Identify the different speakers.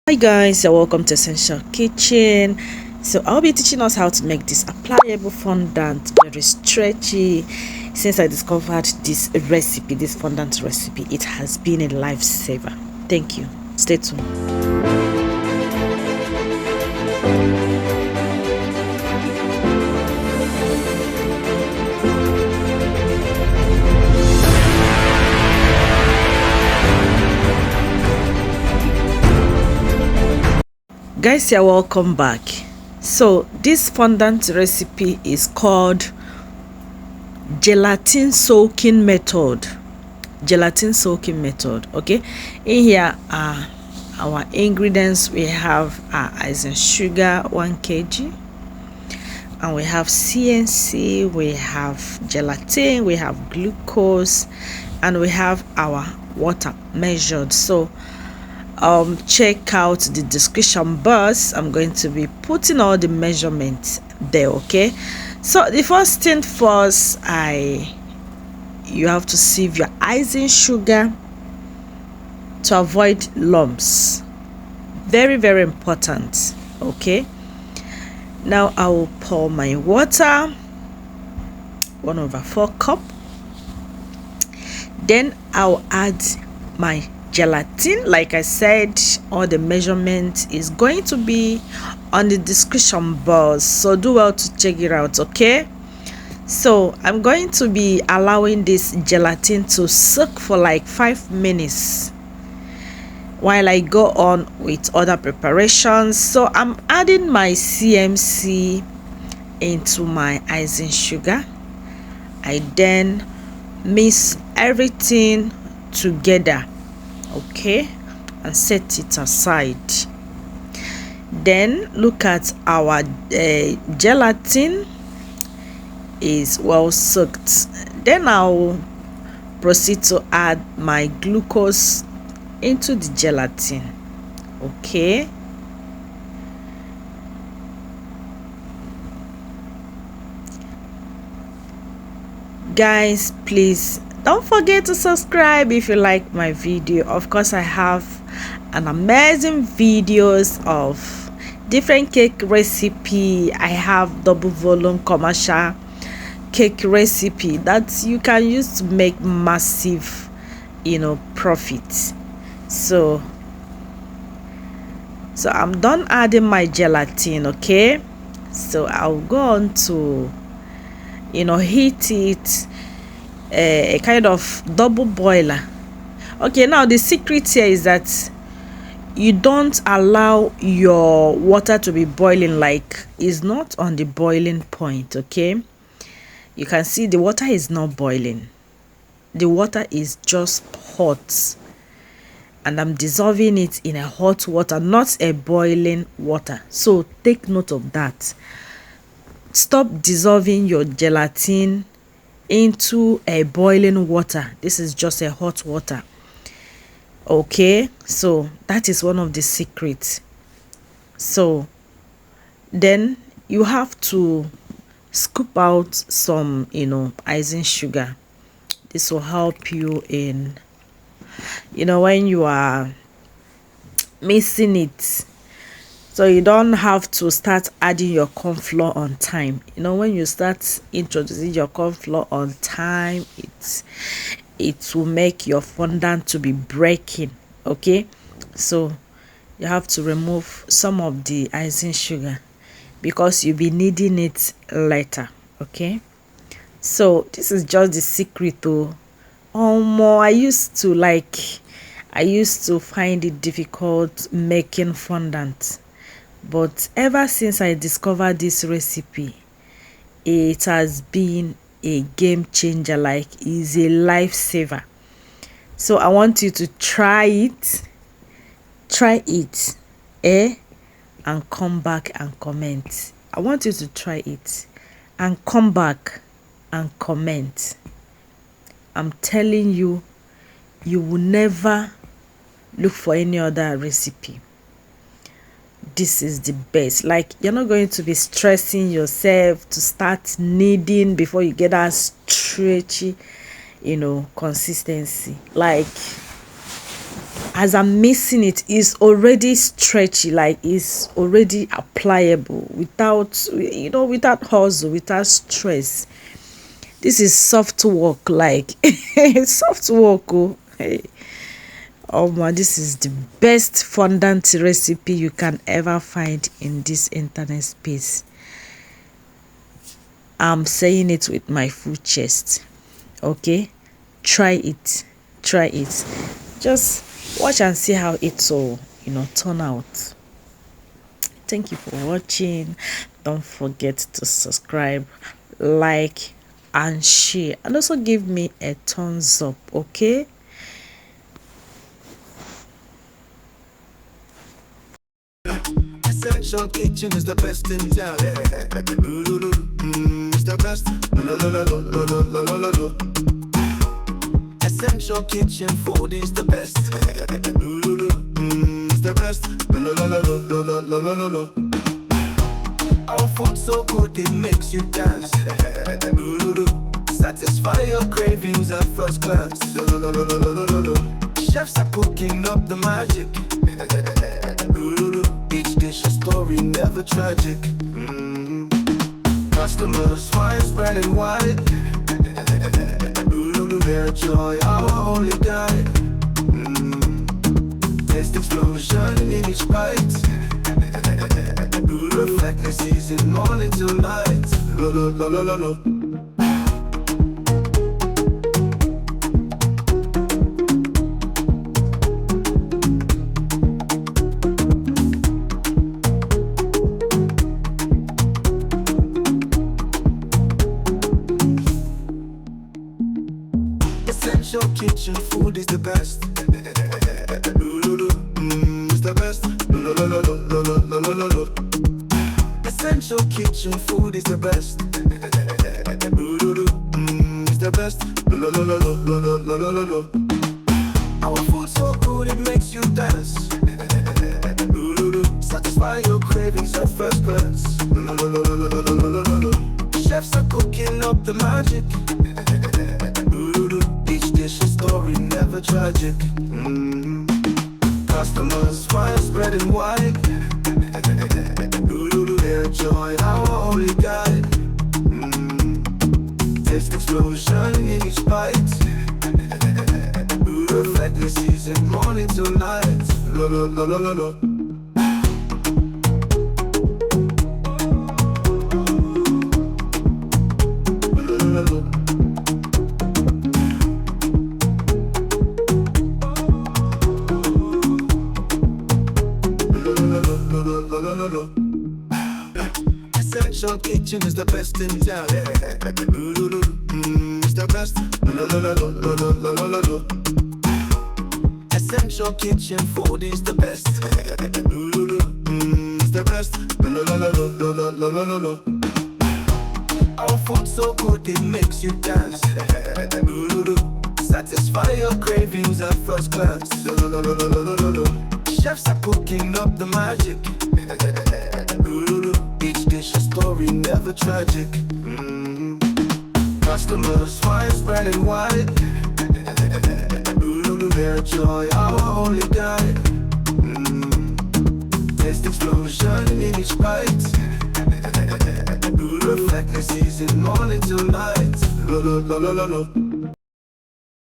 Speaker 1: Hi guys, you're welcome to Essential Kitchen. So I'll be teaching us how to make this applicable fondant, very stretchy. Since I discovered this recipe, this fondant recipe, it has been a lifesaver. Thank you. Stay tuned. Guys, you're welcome back. So this fondant recipe is called gelatin soaking method. Okay, in here are our ingredients. We have our icing sugar 1 kg, and we have CNC, we have gelatin, we have glucose, and we have our water measured. So check out the description box. I'm going to be putting all the measurements there. Okay, so the first thing first, you have to sieve your icing sugar to avoid lumps. Very important. Okay, now I will pour my water 1/4 cup. Then I'll add my gelatin. Like I said, all the measurement is going to be on the description box, so do well to check it out. Okay, so I'm going to be allowing this gelatin to soak for like 5 minutes while I go on with other preparations. So I'm adding my CMC into my icing sugar. I then mix everything together, okay, and set it aside. Then look at our gelatin is well soaked. Then I'll proceed to add my glucose into the gelatin. Okay, guys, please don't forget to subscribe if you like my video. Of course, I have an amazing videos of different cake recipe. I have double volume commercial cake recipe that you can use to make massive profit. So I'm done adding my gelatin. Okay, so I'll go on to heat it, a kind of double boiler. Okay, now the secret here is that you don't allow your water to be boiling, like it's not on the boiling point. Okay, you can see the water is not boiling, the water is just hot, and I'm dissolving it in a hot water, not a boiling water. So take note of that. Stop dissolving your gelatin into a boiling water. This is just a hot water. Okay, so that is one of the secrets. So then you have to scoop out some icing sugar. This will help you in when you are mixing it, so you don't have to start adding your corn flour on time. When you start introducing your corn flour on time, it will make your fondant to be breaking. Okay, so you have to remove some of the icing sugar because you'll be needing it later. Okay, so this is just the secret though. I used to find it difficult making fondant, but ever since I discovered this recipe, it has been a game changer. Like, is a lifesaver. So I want you to try it, and come back and comment. I want you to try it and come back and comment. I'm telling you, you will never look for any other recipe. This is the best. Like, you're not going to be stressing yourself to start kneading before you get that stretchy consistency. Like, as I'm mixing it, is already stretchy, like it's already applicable without, without hustle, without stress. This is soft work, like soft work. Oh, hey. Oh man, this is the best fondant recipe you can ever find in this internet space. I'm saying it with my full chest. Okay, try it, just watch and see how it will turn out. Thank you for watching. Don't forget to subscribe, like and share, and also give me a thumbs up. Okay,
Speaker 2: Essential Kitchen is the best in town. It's the best. Essential Kitchen food is the best. It's the best. Our food so good it makes you dance. Satisfy your cravings at first glance. Chefs are cooking up the magic. Each dish a story, never tragic. Customers smile, spreading wide. Their joy, our only guide. Taste explosion in each bite. Reflect the season, morning till night. Essential Kitchen food is the best. It's the best. Essential Kitchen food is the best. It's the best. Our food so good it makes you dance. Satisfy your cravings at first glance. Chefs are cooking up the magic. Each dish a story, never tragic. Customers smile, spreading wide. Their joy, our only guide. Taste explosion in each bite. Reflect the season, morning till night. Essential Kitchen is the best in town. It's the best. Essential Kitchen food is the best. It's the best. Our food so good it makes you dance. Satisfy your cravings at first glance. Chefs are cooking up the magic. Each dish a story, never tragic. Customers smile, spreading wide. Their joy, our only guide. Taste explosion in each bite. Reflect the season, morning till night.